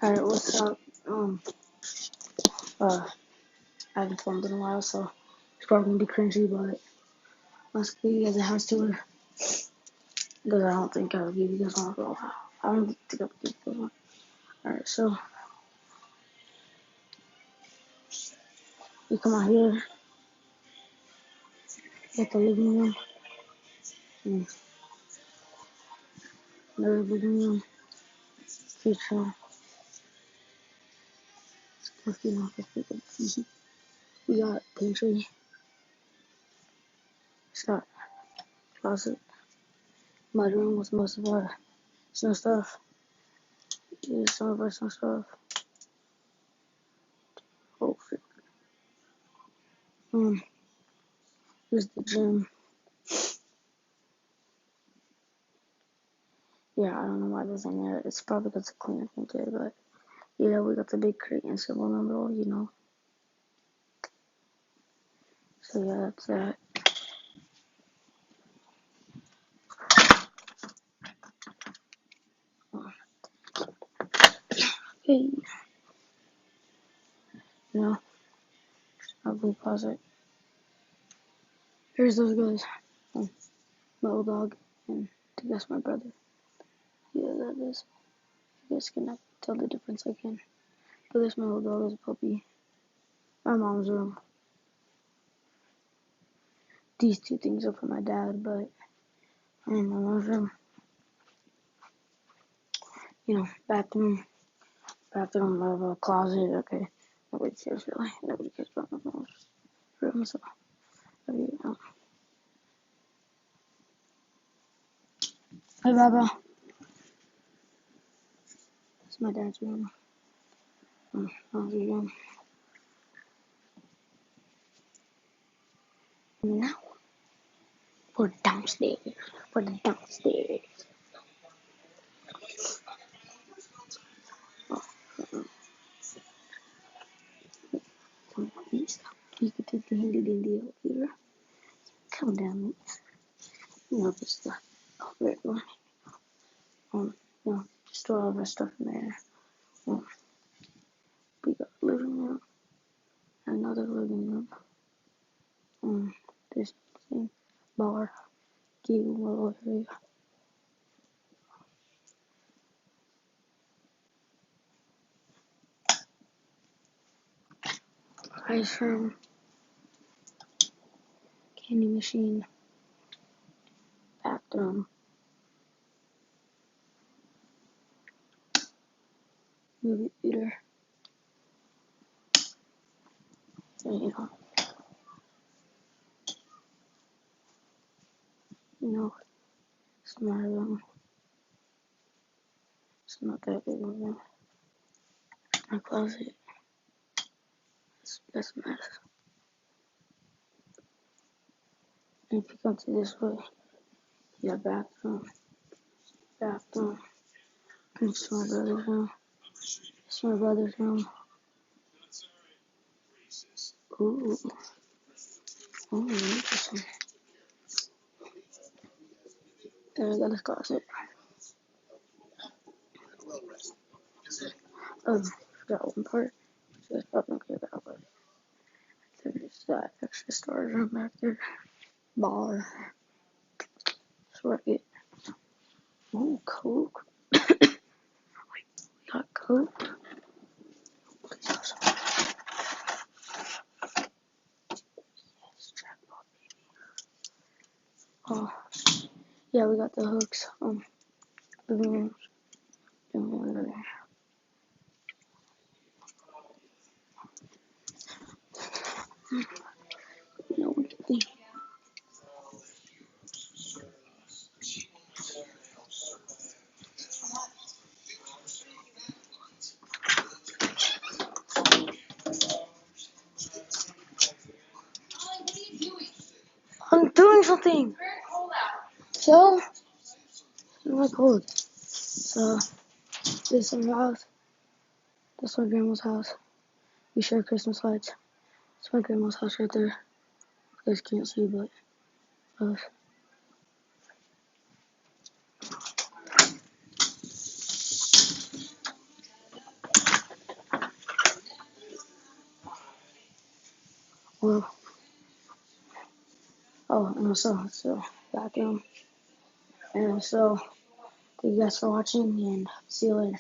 Alright, what's up? I haven't filmed in a while, so it's probably gonna be cringy, but let's give you guys a house tour. Because I don't think I'll give you guys one. I don't think I'll give you guys one. Alright, so you come out here, get the living room, another living room, kitchen, we got pantry, it's got closet, mudroom with most of our snow stuff. Here's some of our snow stuff. Oh, here's the gym. Yeah, I don't know why this in there. It's probably because it's clean, I think, but yeah, we got the big Korean symbol in the middle, you know. So yeah, that's that. Hey, you know, I'll go pause it. Here's those guys. My old dog, and I think that's my brother. Yeah, that is. You guys cannot tell the difference, I can. But this my old dog is a puppy. My mom's room. These two things are for my dad, but my mom's room. You know, bathroom, closet. Okay, nobody cares really. Nobody cares about my mom's room, so you know. Hey, Baba. It's my dad's room. Mom's room. Now we're downstairs. We're downstairs. You can take the handy dandy elevator. Come down. You know, just the elevator one. You know, just throw all of our stuff in there. We got a living room. Another living room. This thing, bar, game little area. Ice room. Candy machine. Bathroom. Movie theater. And, you know, it's my room. It's not that big of a room. My closet. That's a mess. And if you come to this way, you got bathroom. It's my brother's room. It's my brother's room. Ooh. Oh, interesting. There I got his closet. Oh, forgot one part. So it's probably not good, but there's that extra storage room back there. Bar. That's what I get. Ooh, Coke. Wait, we got Coke. Yes, jackpot, baby. Oh, yeah, we got the hooks. Living rooms. No, what do you think? I'm doing something. So, it's not cold. So, this is our house. That's my grandma's house. We share Christmas lights. It's my grandma's house right there. You guys can't see, but Well, oh, and also, so, bathroom. And so, thank you guys for watching, and see you later.